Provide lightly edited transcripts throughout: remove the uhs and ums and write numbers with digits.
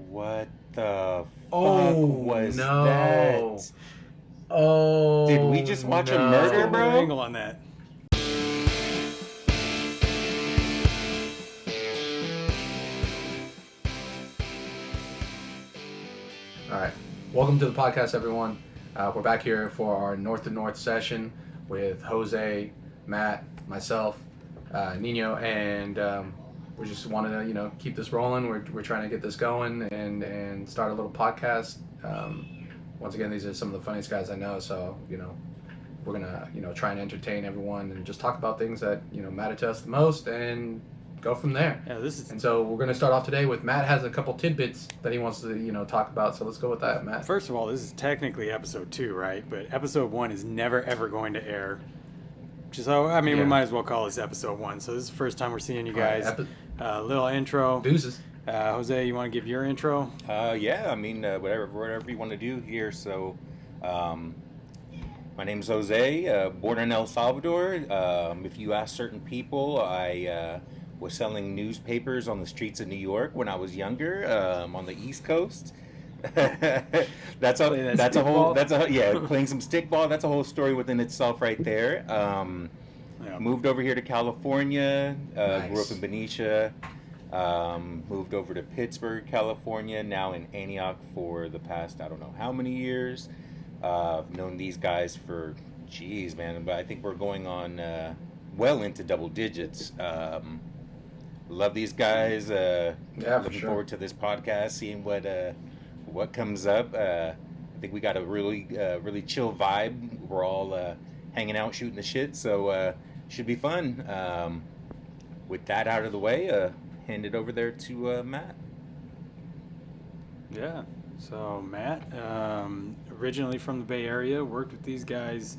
What the fuck was that? Oh, did we just watch a no. murder, Another bro? angle on that. All right. Welcome to the podcast, everyone. We're back here for our North to North session with Jose, Matt, myself, Nino, and we just wanted to, keep this rolling. We're trying to get this going and start a little podcast. Once again, these are some of the funniest guys I know, so, we're going to, try and entertain everyone and just talk about things that, matter to us the most and go from there. Yeah, this is. And so we're going to start off today with Matt has a couple tidbits that he wants to, talk about. So let's go with that, Matt. First of all, this is technically episode 2, right? But episode 1 is never ever going to air. So we might as well call this episode 1. So this is the first time we're seeing you guys. Little intro. Deuces. Jose, you want to give your intro? Yeah, whatever you want to do here. So, my name's Jose, born in El Salvador. If you ask certain people, I was selling newspapers on the streets of New York when I was younger, on the East Coast. Playing some stickball. That's a whole story within itself right there. Moved over here to California, Nice. grew up in Benicia, moved over to Pittsburgh, California, now in Antioch for the past, I don't know how many years. I've known these guys for, but I think we're going on well into double digits. Love these guys. Looking forward to this podcast, seeing what comes up. I think we got a really chill vibe. We're all hanging out, shooting the shit, so should be fun. With that out of the way, hand it over there to Matt. Yeah. So Matt, originally from the Bay Area, worked with these guys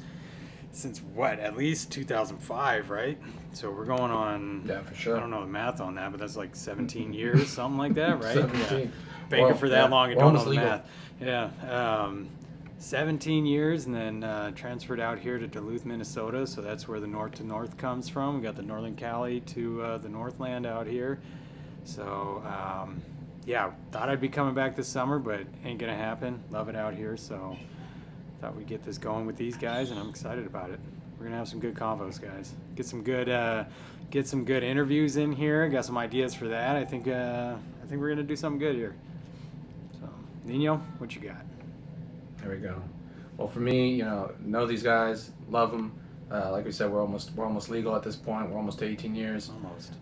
since at least 2005, right? So we're going on. Yeah, for sure. I don't know the math on that, but that's like 17 years, something like that, right? 17. Yeah. Banker for that long, you we're don't know almost the legal. math. Yeah. 17 years, and then transferred out here to Duluth, Minnesota. So that's where the North to North comes from. We got the Northern Cali to the Northland out here. So thought I'd be coming back this summer, but ain't gonna happen. Love it out here, so thought we'd get this going with these guys, and I'm excited about it. We're gonna have some good convos, guys. Get some good interviews in here. Got some ideas for that. I think we're gonna do something good here. So, Nino, what you got? There we go. Well, for me, know these guys, love them. Like we said, we're almost legal at this point. We're almost to 18 years. Almost.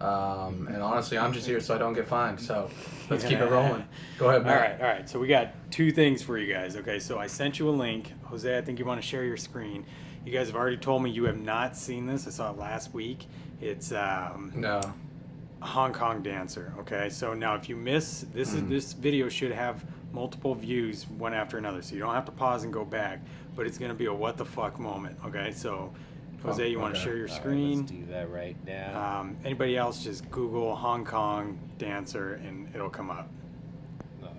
And honestly, I'm just here so I don't get fined. So let's keep it rolling. Go ahead, Matt. All right. So we got 2 things for you guys. Okay, so I sent you a link. Jose, I think you want to share your screen. You guys have already told me you have not seen this. I saw it last week. It's No. a Hong Kong dancer. Okay, so now if you miss this, this video should have multiple views one after another, so you don't have to pause and go back. But it's gonna be a what the fuck moment. Okay, so Jose, you want to share your screen? Let's do that right now. Anybody else, just Google Hong Kong dancer and it'll come up.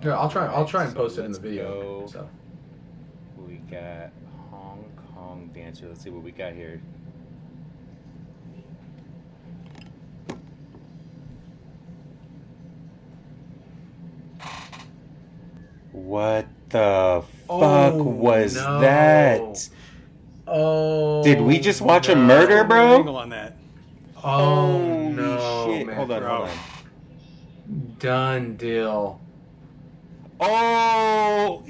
Yeah, I'll try and So post it in the let's video. go. So. We got Hong Kong dancer. Let's see what we got here. What the fuck was no. that? Oh. Did we just watch a no. murder, bro? Angle on that. Oh Holy no, shit. man. Hold on. Done deal. Oh,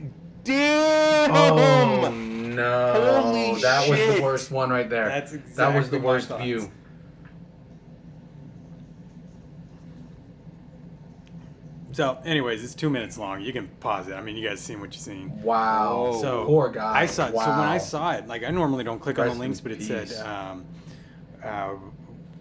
damn! Oh no. Holy that was shit. the worst one right there. That's that was the exactly my worst thoughts. view. So, anyways, it's 2 minutes long. You can pause it. I mean, you guys seen what you seen. Wow. Whoa. So Poor guy. I saw. Wow. So when I saw it, like I normally don't click on Rest the links, in but it peace. said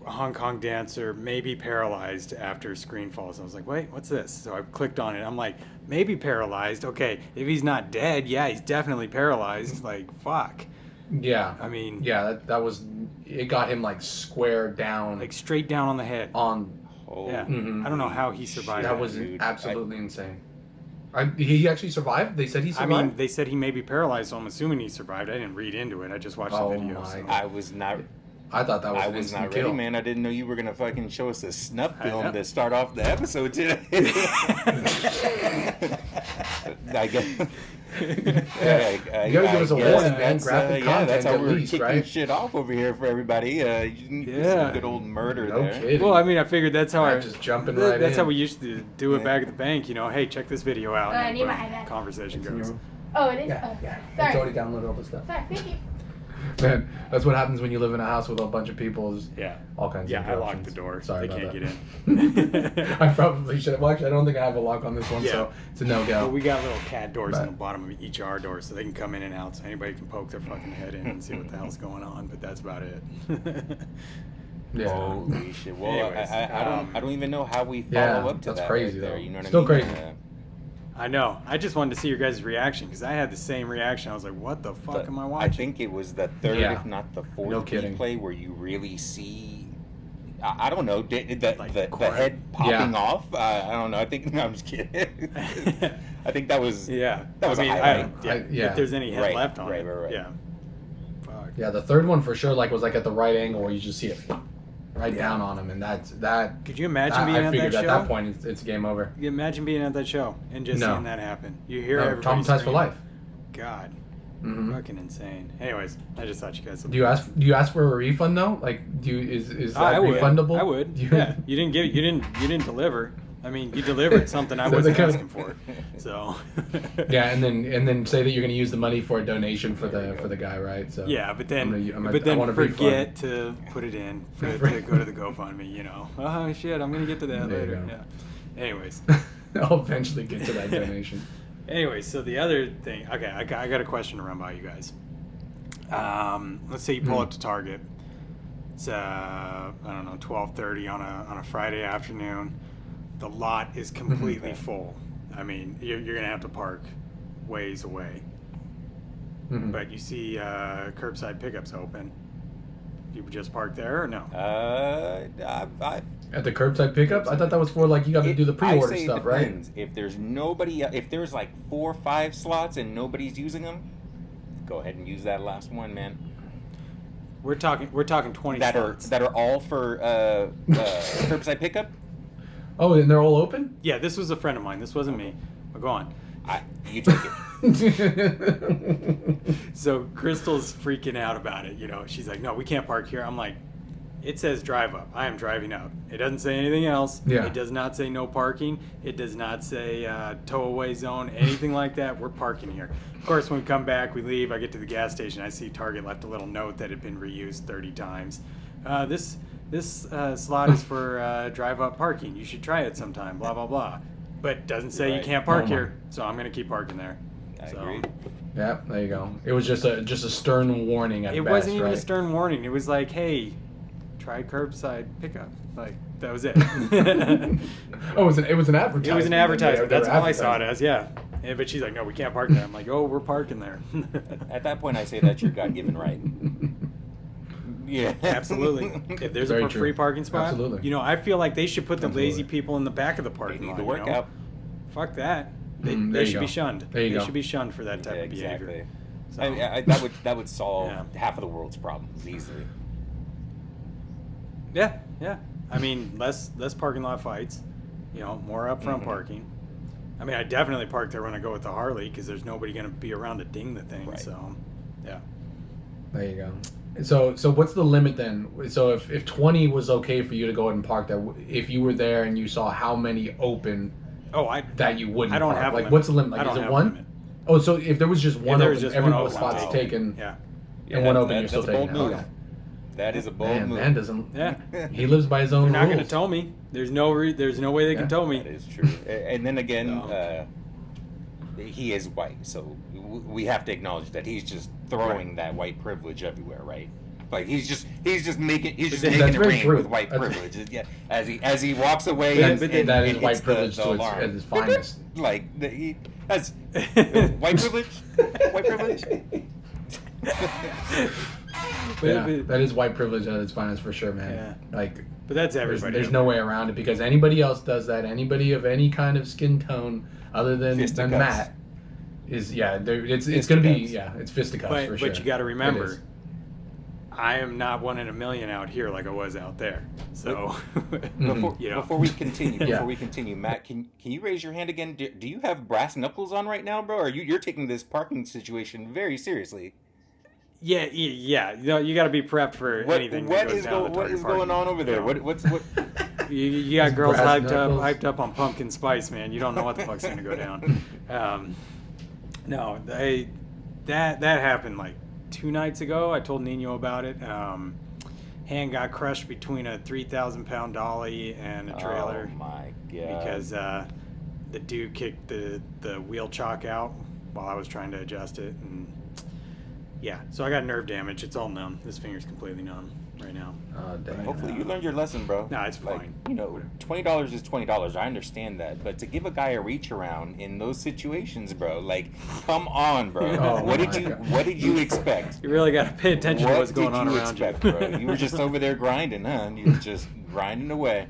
Hong Kong dancer may be paralyzed after screen falls. I was like, wait, what's this? So I clicked on it. I'm like, maybe paralyzed. Okay, if he's not dead, yeah, he's definitely paralyzed. Like, fuck. Yeah. I mean, Yeah, that was. It got him like square down. like straight down on the head. on. Yeah. Mhm. I don't know how he survived. That was dude. absolutely insane. He actually survived. They said he I survived. mean, they said he may be paralyzed, so I'm assuming he survived. I didn't read into it. I just watched Oh the video. my So. I was not. I thought that was I an was instant not kill. ready, man. I didn't know you were gonna fucking show us a snuff I film know. to start off the episode today. I guess. You gotta give us a warning, man. Graphic content that's how at we're least, kicking right? shit off over here for everybody. You can some good old murder No there. kidding. Well, I mean, I figured that's how Just jumping right that's in. how we used to do it back at the bank. You know, hey, check this video out. I And need my boom, iPad. conversation It's in goes. your- Oh, it is? Yeah, Oh, yeah. sorry. It's already downloaded all the stuff. Sorry, thank you. Man, that's what happens when you live in a house with a bunch of people. Is Yeah. all kinds of Yeah, I locked interruptions. the door. Sorry They about can't that. get in. I probably should. Well, actually, I don't think I have a lock on this one, Yeah. so it's a no-go. Well, we got little CAD doors But- on the bottom of each of our doors, so they can come in and out. So anybody can poke their fucking head in and see what the hell's going on. But that's about it. Yeah. Holy shit! Well, Anyways, I don't even know how we follow Yeah, up to that's that. crazy, right there, though. you know what Still I mean? crazy. I know. I just wanted to see your guys' reaction because I had the same reaction. I was like, "What the fuck am I watching?" I think it was the third, Yeah. if not the fourth No kidding. replay where you really see. I don't know the Like the core. head popping Yeah. off. I don't know. I think I'm just kidding. I think that was Yeah, That was I a mean, highlight. Yeah. If there's any head Right, left on right, it, right, right. yeah. Fuck. Yeah, the third one for sure, like, was like at the right angle where you just see it right down on him, and that. Could you imagine I being at figured that at show? that point it's game over. You imagine being at that show and just No. seeing that happen. You hear No, everybody traumatized for scream. life. God, Mhm. fucking insane. Anyways, I just thought you guys. Do you ask for a refund though? Like, is that I would. refundable? I would. Do you- Yeah, you didn't deliver. I mean, you delivered something I So they wasn't kinda- asking for. So. Yeah, and then say that you're going to use the money for a donation for the guy, right? So Yeah, but then I want a forget to put it in for it to go to the GoFundMe. You know, oh shit, I'm gonna get to that There you later. go. Yeah. Anyways. I'll eventually get to that donation. Anyway, so the other thing, okay, I got a question to run by you guys. Let's say you pull up to Target. It's I don't know, 12:30 on a Friday afternoon. The lot is completely full. I mean, you're gonna have to park ways away. Mhm. But you see curbside pickups open. You would just park there or no? I At the curbside pickup, I thought that was for like you got to do the pre-order I say stuff, it right? depends. If there's nobody, if there's like 4 or 5 slots and nobody's using them, go ahead and use that last one, man. We're talking 20 That slots. are all for curbside pickup. Oh, and they're all open? Yeah, this was a friend of mine. This wasn't me. But go on. You take it. So Crystal's freaking out about it. You know, she's like, "No, we can't park here." I'm like, "It says drive up. I am driving up. It doesn't say anything else. Yeah. It does not say no parking. It does not say tow away zone, anything like that. We're parking here." Of course, when we come back, we leave. I get to the gas station. I see Target left a little note that had been reused 30 times. This slot is for drive up parking. You should try it sometime. Blah blah blah. But doesn't say you Right. can't park Oh my. here, so I'm gonna keep parking there. I So- agree. Yeah, there you go. It was just a stern warning at It best, wasn't even right? a stern warning. It was like, hey, try curbside pickup. Like, that was it. Oh, it was an advertisement. It was an They advertisement. were That's all I saw it advertising. as, yeah. But she's like, no, we can't park there. I'm like, oh, we're parking there. At that point, I say that's your God-given right. Yeah, Absolutely. If there's Very a true. free parking spot, Absolutely. you know, I feel like they should put the lazy Absolutely. people in the back of the They parking need lot. to you work know? out. Fuck that. They, There they you should go. be shunned. There you They go. should be shunned for that type Yeah, of behavior. exactly. So, That would solve Yeah. half of the world's problems easily. yeah, yeah. I mean, less parking lot fights. You know, more upfront Mhm. parking. I mean, I definitely park there when I go with the Harley because there's nobody going to be around to ding the thing. Right. So, yeah. There you go. So what's the limit then? So if 20 was okay for you to go ahead and park there, if you were there and you saw how many open Oh, that you wouldn't I don't park, have a like limit. what's the limit? I Like don't is it have a one? limit. Oh, so if there was just one If there open, was just every one open, spot's I'll taken, Yeah. and one open, you're that's still a bold taking it. move. Okay. That is a bold Man, move. man doesn't. Yeah. He lives by his own They're not rules. going to tow me. There's no way they Yeah. can tow me. That is true. And then again, No. he is white, so we have to acknowledge that he's just throwing that white privilege everywhere, right? Like he's just making That's it very rain true. with white That's- privilege. Yeah, as he walks away, That- and that is hits white the privilege to its- alarm. at its finest. Like that's white privilege. White privilege. Yeah, that is white privilege at its finest for sure, man. Yeah. Like But that's everybody. there's no way around it because anybody else does that. Anybody of any kind of skin tone other than Fisticuffs. Matt is it's gonna be Fisticuffs. it's fisticuffs for sure. But you got to It remember, is. I am not 1 in a million out here like I was out there. So, Before we continue, Yeah. Matt, can you raise your hand again? Do you have brass knuckles on right now, bro? Or you're taking this parking situation very seriously? yeah. You got to be prepped for anything that goes down the what Target is going parking on lot, over there? What's You got These girls brass hyped knuckles. up on pumpkin spice, man. You don't know what the fuck's gonna go down. No, that happened like 2 nights ago. I told Nino about it. Hand got crushed between a 3,000-pound dolly and a trailer Oh my god! because the dude kicked the wheel chock out while I was trying to adjust it, and yeah, so I got nerve damage. It's all numb. This finger's completely numb right now. Oh, dang. Hopefully you learned your lesson, bro. No, it's Like, fine. $20 is $20. I understand that, but to give a guy a reach around in those situations, bro, like, come on, bro. Oh what did my you God. What did you expect? You really got to pay attention to what's going on What around did you expect, bro? You were just over there grinding, huh? You were just grinding away.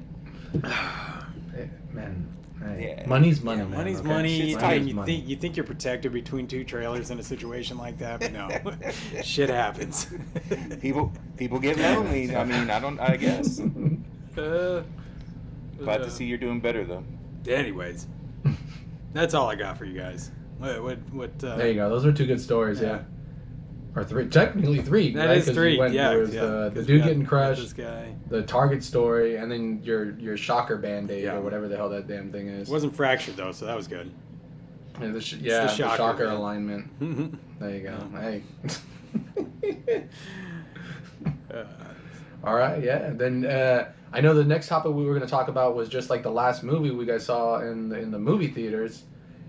Hey, man. Hey. Yeah. Money's money. Yeah, man, money's okay? money. Shit's I tight. mean, you think you're protected between 2 trailers in a situation like that, but no, shit happens. People get lonely. I mean, I guess. Uh, Glad to see you're doing better, though. Anyways, that's all I got for you guys. What? There you go. Those were 2 good stories. Yeah. Yeah. Or 3. Technically 3. That right? is 'Cause you 3. went- Yeah, There was yeah. the 'Cause dude we got- getting got crushed, This guy. the Target story, and then your shocker band-aid Yeah. or whatever the hell that damn thing is. It wasn't fractured though, so that was good. Yeah, the the shocker, shocker man. alignment. There you go. Hey. All right, yeah. Then I know the next topic we were going to talk about was just like the last movie we guys saw in the movie theaters,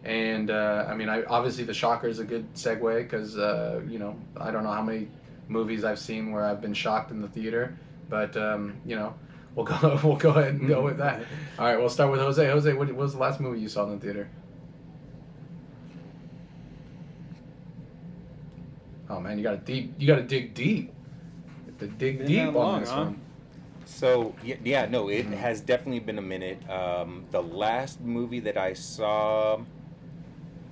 and I mean, obviously the Shocker is a good segue because I don't know how many movies I've seen where I've been shocked in the theater, but we'll go ahead and go with that. All right, we'll start with Jose. Jose, what was the last movie you saw in the theater? Oh man, you gotta dig deep. You have to dig Been deep that on long, this huh? one. So no, it has definitely been a minute. The last movie that I saw,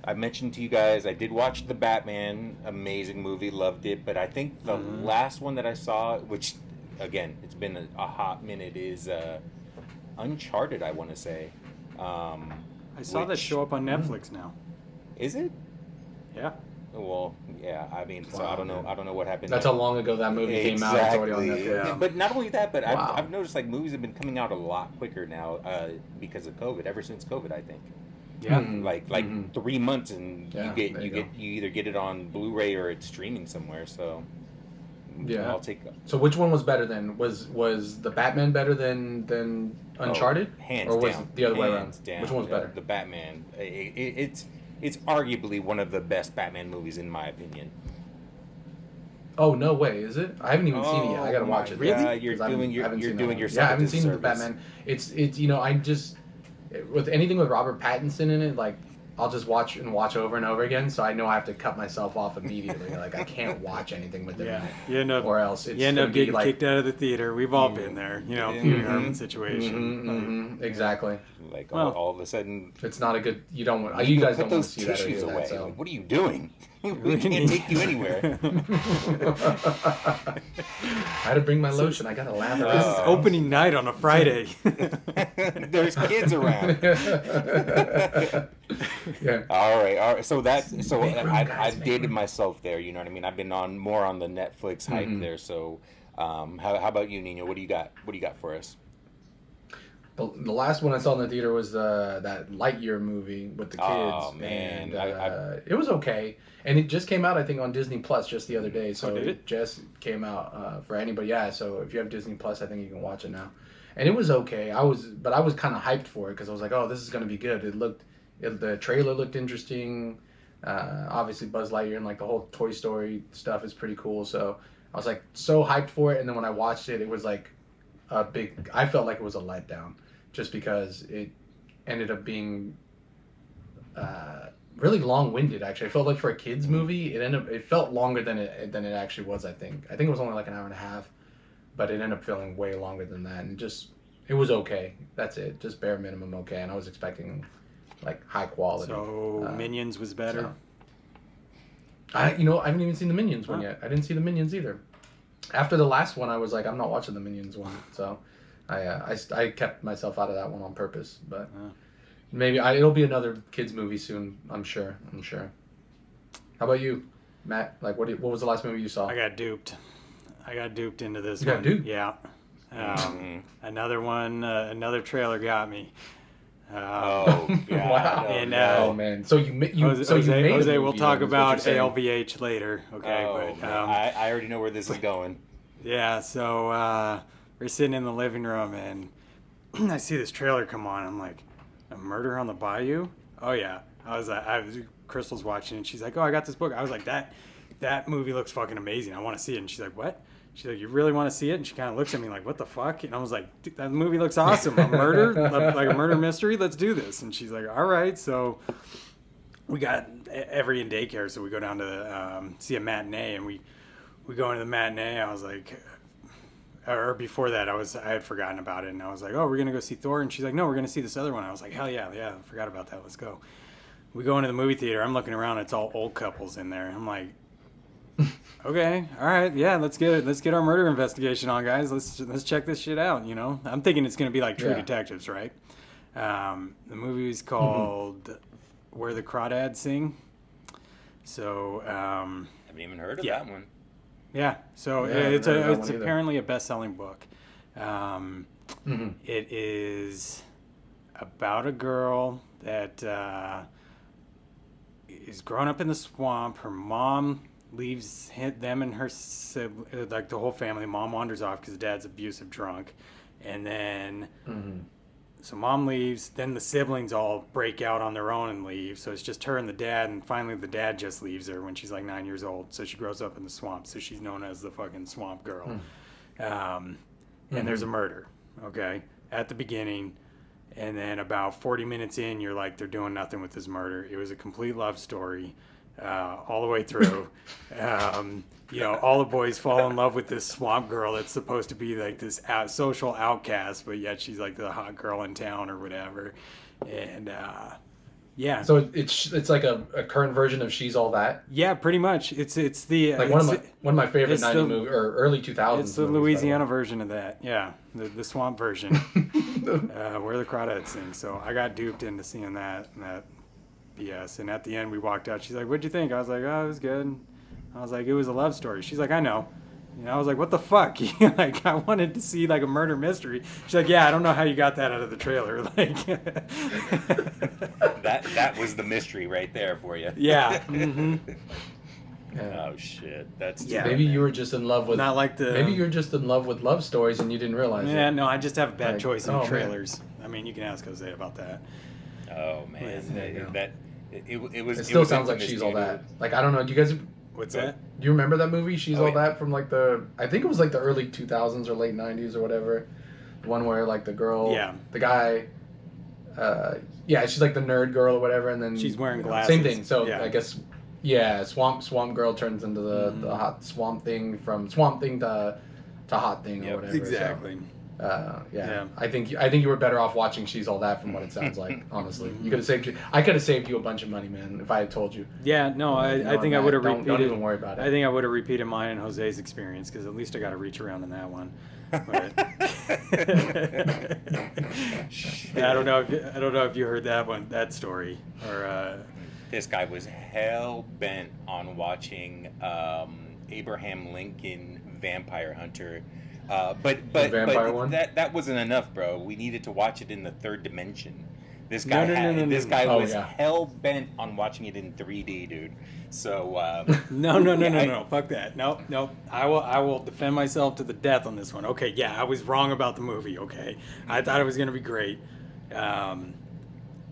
I mentioned to you guys, I did watch The Batman, amazing movie, loved it. But I think the last one that I saw, which again, it's been a hot minute, is Uncharted. I want to say. I saw that which- show up on Netflix now. Is it? Yeah. Well, yeah. I mean, so Wow, I don't know. dude. I don't know what happened. That's how long ago that movie came out. It's already on Exactly. Netflix. Yeah. But not only that, but Wow. I've noticed like movies have been coming out a lot quicker now because of COVID. Ever since COVID, I think. Yeah. Mhm. Like Mhm. 3 months, and Yeah, you there you go. either get it on Blu-ray or it's streaming somewhere. So Yeah. I'll take. So which one was better then? Was the Batman better than Uncharted, Hands or was down. it the other way around? Hands down. Which one was better? The Batman. It's arguably one of the best Batman movies in my opinion. Oh no way, is it? I haven't even seen it yet. I gotta Oh watch my it. Really? God, you're 'Cause I haven't- doing I haven't you're seen doing that one. yourself Yeah, I haven't a seen the disservice. Batman. It's I just with anything with Robert Pattinson in it, like I'll just watch over and over again. So I know I have to cut myself off immediately. Like I can't watch anything with him Yeah. in it, You end up or else it's you end gonna up be getting like kicked out of the theater. We've all been there, Pee Wee Herman situation. exactly. Like Well- all of a sudden, It's not a good. You don't want. You guys put don't want to those see that or tissues hear away. that. So. Like, what are you doing? We can't take you anywhere. I had to bring my lotion. I gotta lather This is up. opening night on a Friday. There's kids around. Yeah. All right. So Make room, guys, I've make dated room. myself there. You know what I mean? I've been more on the Netflix hype there. So, how about you, Nino? What do you got? What do you got for us? The last one I saw in the theater was that Lightyear movie with the kids. Oh, man. And, it was okay, and it just came out I think on Disney Plus just the other day. So did it just came out for anybody. Yeah, so if you have Disney Plus, I think you can watch it now. And it was okay. I was kind of hyped for it because I was like, oh, this is gonna be good. The trailer looked interesting. Obviously Buzz Lightyear and like the whole Toy Story stuff is pretty cool. So I was like so hyped for it, and then when I watched it, it was like I felt like it was a letdown. Just because it ended up being really long-winded. Actually, I felt like for a kids movie, it felt longer than it actually was. I think it was only like an hour and a half, but it ended up feeling way longer than that. And it was okay. That's it, just bare minimum okay. And I was expecting like high quality. So Minions was better. So. I haven't even seen the Minions one Huh. yet. I didn't see the Minions either. After the last one, I was like, I'm not watching the Minions one, so I kept myself out of that one on purpose. But maybe it'll be another kids movie soon. I'm sure. How about you, Matt? Like, what was the last movie you saw? I got duped. Into this You one. got duped? Yeah. Another one. Another trailer got me. Oh God! Wow. And, oh man. So you made Jose, we'll talk about ALV. ALVH later. Okay, Oh, but man. I already know where this is going. yeah. So we're sitting in the living room and I see this trailer come on. I'm like, a Murder on the Bayou? Oh yeah. I was Crystal's watching and she's like, oh, I got this book. I was like, that movie looks fucking amazing. I want to see it. And she's like, what? She's like, you really want to see it? And she kind of looks at me like, what the fuck? And I was like, dude, that movie looks awesome. A murder, like a murder mystery. Let's do this. And she's like, all right. So we got every in daycare. So we go down to see a matinee, and we go into the matinee. I was like, or before that, I had forgotten about it. And I was like, oh, we're going to go see Thor. And she's like, no, we're going to see this other one. I was like, hell yeah. I forgot about that. Let's go. We go into the movie theater. I'm looking around. It's all old couples in there. I'm like, okay, all right, yeah, let's get our murder investigation on, guys. Let's check this shit out. You know, I'm thinking it's gonna be like True Detectives, right? The movie is called Where the Crawdads Sing. So haven't even heard of that one. Yeah, so it's apparently a best-selling book. It is about a girl that is growing up in the swamp. Her mom leaves them and her sibling, like the whole family. Mom wanders off because dad's abusive drunk, and then so mom leaves. Then the siblings all break out on their own and leave. So it's just her and the dad, and finally the dad just leaves her when she's like 9 years old. So she grows up in the swamp. So she's known as the fucking swamp girl. And there's a murder, okay, at the beginning. And then about 40 minutes in, you're like, they're doing nothing with this murder. It was a complete love story. All the way through. You know, all the boys fall in love with this swamp girl that's supposed to be like this social outcast, but yet she's like the hot girl in town or whatever. And yeah. So it's like a current version of She's All That. Yeah, pretty much. It's the like one of my favorite 90s movie or early 2000s. It's the Louisiana version of that. Yeah, the swamp version. Where the Crawdads Sing. So I got duped into seeing that. Yes, and at the end we walked out. She's like, "What'd you think?" I was like, "Oh, it was good." I was like, "It was a love story." She's like, "I know." You know, I was like, "What the fuck?" Like, I wanted to see like a murder mystery. She's like, "Yeah, I don't know how you got that out of the trailer." Like, that was the mystery right there for you. Yeah. Oh shit, that's maybe you were just in love with maybe you're just in love with love stories and you didn't realize it. Yeah, no, I just have a bad choice in trailers. Man. I mean, you can ask Jose about that. Oh man, it was. It still sounds like She's All That. Like, I don't know. Do you guys? What's that? Do you remember that movie? She's All That from like I think it was like the early 2000s or late 90s or whatever. The one where like the girl, the guy, she's like the nerd girl or whatever, and then she's wearing glasses. Same thing. So I guess, swamp girl turns into the hot swamp thing from swamp thing to hot thing or whatever. Exactly. So, I think you were better off watching She's All That from what it sounds like. Honestly, I could have saved you a bunch of money, man, if I had told you. Yeah, no, I think I would have repeated. Don't even worry about it. I think I would have repeated mine and Jose's experience because at least I got to reach around in that one. But I don't know if you heard that story or. This guy was hell bent on watching Abraham Lincoln Vampire Hunter. But one? that wasn't enough, bro. We needed to watch it in the third dimension. This guy was hell bent on watching it in 3D, dude. So no, fuck that. Nope. I will defend myself to the death on this one. Okay, yeah, I was wrong about the movie. Okay, I thought it was gonna be great.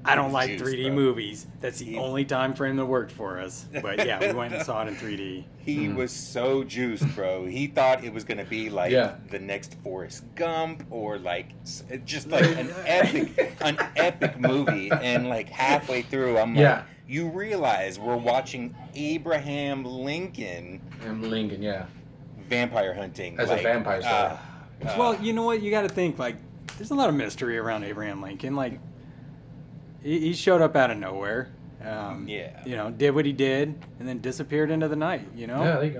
I don't like 3D movies. That's the only time frame that worked for us. But yeah, we went and saw it in 3D. He was so juiced, bro. He thought it was going to be like the next Forrest Gump or like just like an epic movie. And like halfway through, I'm like, you realize we're watching Abraham Lincoln. Vampire hunting. As a vampire story. Well, you know what? You got to think, like, there's a lot of mystery around Abraham Lincoln. Like, he showed up out of nowhere. You know, did what he did, and then disappeared into the night. You know. Yeah, there you go.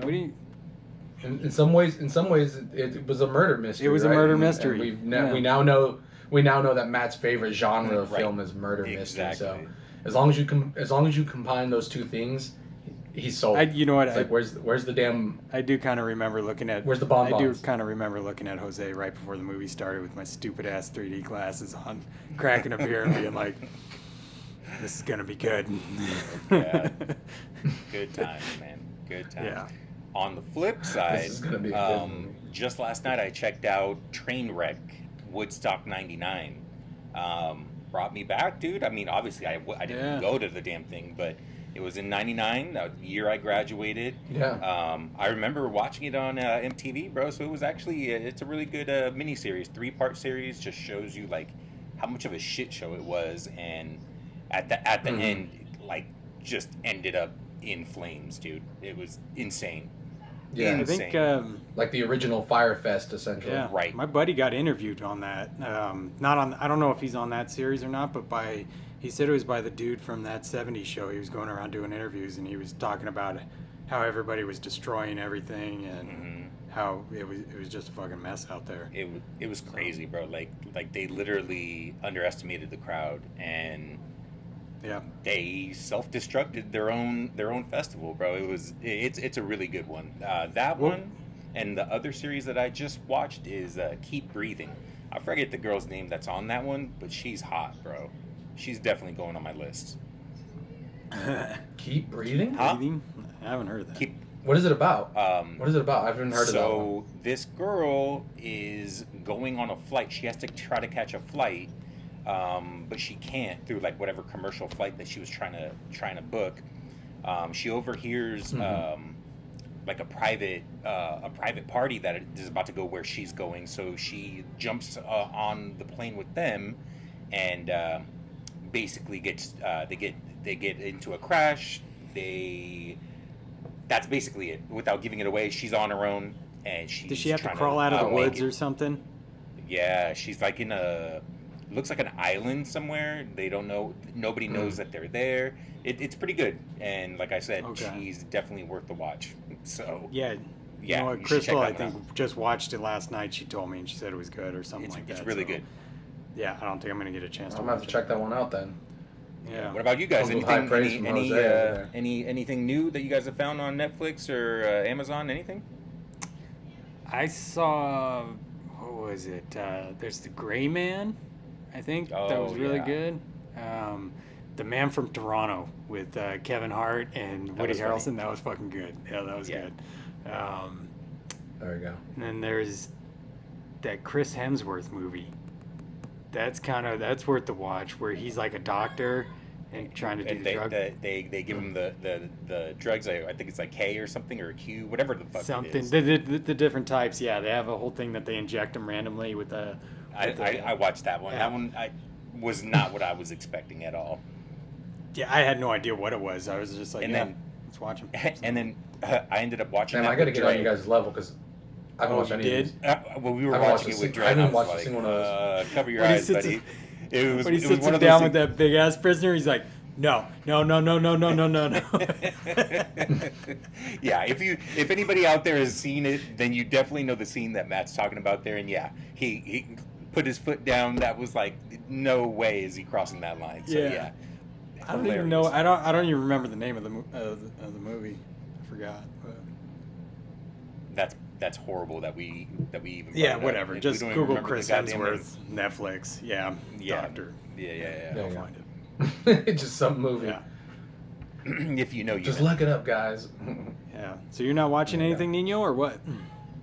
in some ways, it was a murder mystery. It was a right? murder And mystery. we now know that Matt's favorite genre of Right. film is murder mystery. Exactly. So as long as you combine those two things, he's sold. You know what? It's like where's the damn I do kind of remember looking at. Where's the I do bonbons? kind of remember looking at Jose right before the movie started with my stupid ass 3D glasses on, cracking a beer and being like, "This is gonna be good." Yeah. Good times, man. Good times. Yeah. On the flip side, is gonna be a good movie. just last night I checked out Trainwreck, Woodstock '99. Brought me back, dude. I mean, obviously I didn't go to the damn thing, but it was in '99, the year I graduated. Yeah. I remember watching it on MTV, bro. So it was actually it's a really good miniseries, 3-part series. Just shows you like how much of a shit show it was, and at the end, like just ended up in flames, dude. It was insane. Yeah. I think. Like the original Fire Fest, essentially. Yeah, Right. My buddy got interviewed on that. Not on. I don't know if he's on that series or not, but he said it was by the dude from that '70s show. He was going around doing interviews, and he was talking about how everybody was destroying everything and how it was just a fucking mess out there. It was crazy, bro. Like they literally underestimated the crowd, and Yeah. they self-destructed their own festival, bro. It's a really good one. That Well- one and the other series that I just watched is Keep Breathing. I forget the girl's name that's on that one, but she's hot, bro. She's definitely going on my list. Keep breathing. Huh? Breathing? I haven't heard of that. Keep What is it about? What is it about? I haven't heard of that one. So this girl is going on a flight. She has to try to catch a flight, but she can't through like whatever commercial flight that she was trying to book. She overhears like a private party that is about to go where she's going. So she jumps on the plane with them, and basically gets they get into a crash. That's basically it. Without giving it away, she's on her own, and she's Does she have to trying crawl out of the make woods it. or something? Yeah, she's like in looks like an island somewhere. They don't know. Nobody knows that they're there. It's pretty good, and like I said, Okay. she's definitely worth the watch. So Yeah. yeah, You know what, you should check Crystal, that I one think, out. just watched it last night. She told me, and she said it was good or something like that. It's really so, good. Yeah, I don't think I'm going to get a chance I'm to gonna have watch to check that one out then. it. Yeah. What about you guys? Comes with high Anything? praise from Jose over there. Anything new that you guys have found on Netflix or Amazon? Anything? I saw, what was it? There's The Gray Man, I think. That Oh, was really yeah. good. The Man from Toronto with Kevin Hart and Woody was funny. Harrelson. That was fucking good. Yeah, that was Yeah. good. There we go. And then there's that Chris Hemsworth movie. That's worth the watch, where he's like a doctor and trying to do And the drug. they give him the drugs. I think it's like K or something or Q, whatever the fuck Something. it is. The different types. Yeah, they have a whole thing that they inject them randomly with the. I watched that one. Yeah. That one was not what I was expecting at all. Yeah, I had no idea what it was. I was just like, And yeah, then- let's watch them. And then I ended up watching. Man, that I gotta with get Dre. on you guys' level because I haven't Oh, watched you any did? of these. Well, we were I haven't watching watched it with a Dre. I and haven't I was watched a single one of like, cover your When he eyes, sits- buddy. It was. When he it was sits one him of those down things- with that big ass prisoner, he's like, no. Yeah, if anybody out there has seen it, then you definitely know the scene that Matt's talking about there. And yeah, he put his foot down. That was like, no way is he crossing that line. So Yeah. yeah, I don't even know. I don't even remember the name of the movie. I forgot. But. That's horrible that we even. Yeah, brought it up. whatever. If we Just don't even Google remember the Chris goddamn Hemsworth, Netflix. Yeah, Yeah. doctor. name. Yeah. There I'll you go. find it. It's just some movie. Yeah, If you know, you Just know. look it up, guys. yeah. So you're not watching There you go. anything, Nino, or what?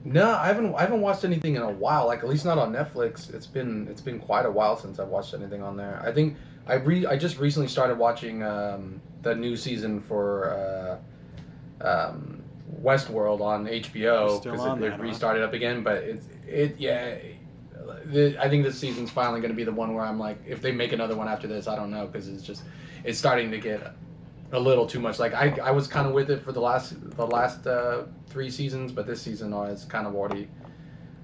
No, I haven't watched anything in a while. Like at least not on Netflix. It's been quite a while since I've watched anything on there. I think I just recently started watching the new season for Westworld on HBO It's still on it that, huh? restarted up again. But I think this season's finally going to be the one where I'm like, if they make another one after this, I don't know, because it's starting to get a little too much. Like I was kind of with it for the last 3 seasons, but this season it's kind of already.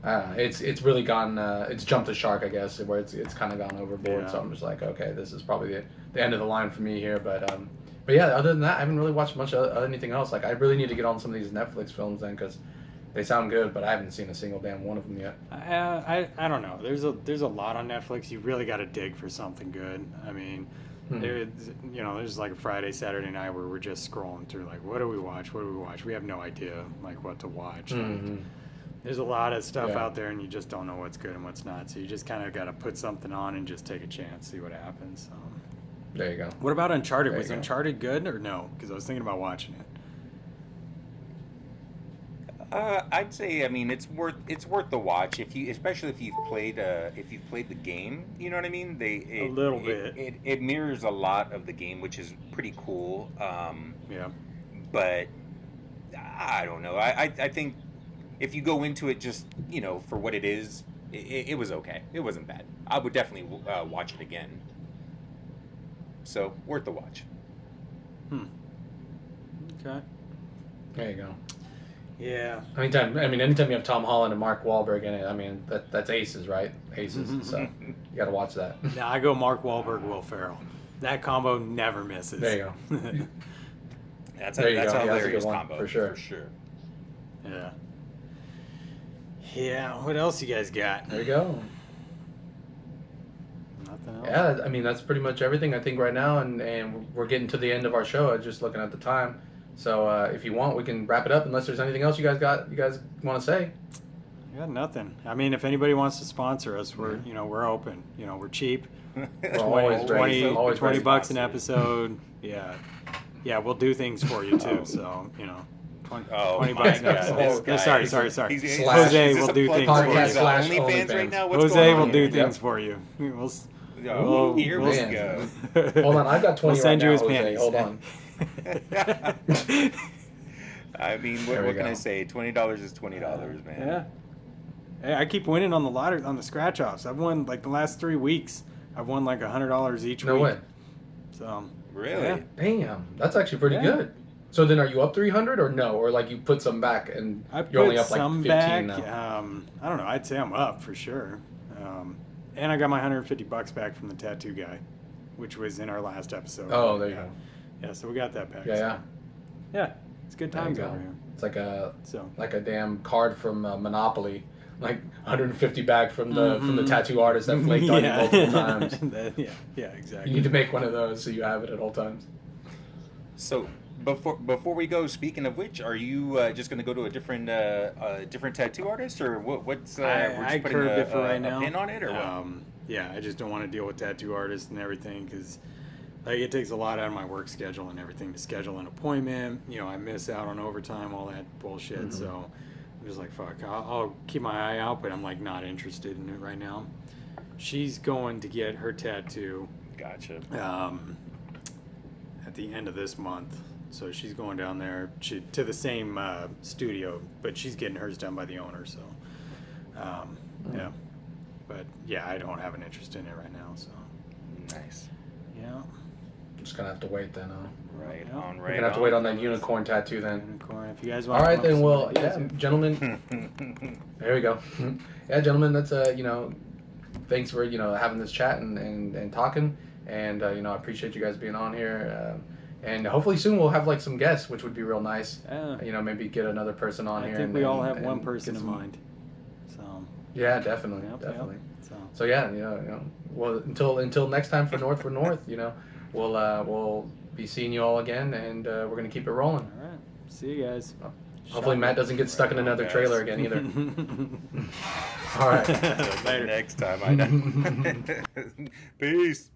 It's really gone. It's jumped the shark, I guess, where it's kind of gone overboard. Yeah. So I'm just like, okay, this is probably the end of the line for me here. But yeah, other than that, I haven't really watched much of anything else. Like I really need to get on some of these Netflix films then, because They sound good, but I haven't seen a single damn one of them yet. I don't know. There's a lot on Netflix. You really got to dig for something good. I mean, there's like a Friday, Saturday night where we're just scrolling through like, what do we watch? What do we watch? We have no idea like what to watch. Like, there's a lot of stuff out there, and you just don't know what's good and what's not. So you just kind of got to put something on and just take a chance, see what happens. There you go. What about Uncharted? Was Uncharted good or no? Because I was thinking about watching it. I'd say, I mean, it's worth the watch especially if you've played the game. You know what I mean? A little bit. It mirrors a lot of the game, which is pretty cool. Yeah. But I don't know. I think if you go into it just for what it is, it was okay. It wasn't bad. I would definitely watch it again. So worth the watch. Okay. There you go. Yeah. Anytime you have Tom Holland and Mark Wahlberg in it, I mean that's aces, right? Aces. So you got to watch that. Now I go Mark Wahlberg, Will Ferrell. That combo never misses. There you go. That's a hilarious combo for sure. Yeah. Yeah. What else you guys got? There you go. Nothing else. Yeah, I mean that's pretty much everything I think right now, and we're getting to the end of our show. I'm just looking at the time. So if you want, we can wrap it up. Unless there's anything else you guys want to say. I got nothing. I mean, if anybody wants to sponsor us, we're we're open. We're cheap. We're always ready. Always $20 ready. an episode. Yeah, we'll do things for you too. So $20 an episode. Sorry. Jose will do things for you. OnlyFans right now. What's Jose going will on do here? things for you. Here we go. Hold on, I've got 20 We'll send right you now, his Jose. panties. Hold on. I mean, what can I say? $20 is $20, man. Yeah. Hey, I keep winning on the lottery, on the scratch offs. I've won like the last 3 weeks. I've won like $100 each week. No way. So Really? yeah. Damn, that's actually pretty good. So then, are you up 300 or no, or like you put some back and you're only up like 15 back. now? I don't know. I'd say I'm up for sure. And I got my $150 back from the tattoo guy, which was in our last episode. Oh, there you go. Yeah, so we got that back. Yeah. Yeah, it's good times There you over go. here. It's like a damn card from Monopoly, like 150 back from the tattoo artist that flaked on you multiple times. Yeah, exactly. You need to make one of those so you have it at all times. So before we go, speaking of which, are you just going to go to a different tattoo artist, or what's we're just I putting curved it for right now. a pin on it, or what? Yeah, I just don't want to deal with tattoo artists and everything because like it takes a lot out of my work schedule and everything to schedule an appointment. I miss out on overtime, all that bullshit. So I'm just like, fuck, I'll keep my eye out, but I'm like not interested in it right now. She's going to get her tattoo. Gotcha. At the end of this month. So she's going down there to the same studio, but she's getting hers done by the owner. So, yeah. But yeah, I don't have an interest in it right now. So. Nice. Yeah. I'm just gonna have to wait then. Right Yeah. on. We're Right. gonna have to wait on that unicorn tattoo then. Unicorn. If you guys want. All right then. Well, yeah, gentlemen. There we go. Yeah, gentlemen. That's thanks for having this chat and talking, and I appreciate you guys being on here. And hopefully soon we'll have like some guests, which would be real nice. Yeah.Maybe get another person on here. I think we all have one person in mind. So. Yeah, definitely, Yep, definitely. Yep. So yeah, well, until next time for North, we'll be seeing you all again, and we're gonna keep it rolling. All right. See you guys. Hopefully Matt doesn't get stuck in another guys. trailer again either. All right. Later. Next time, I know. Peace.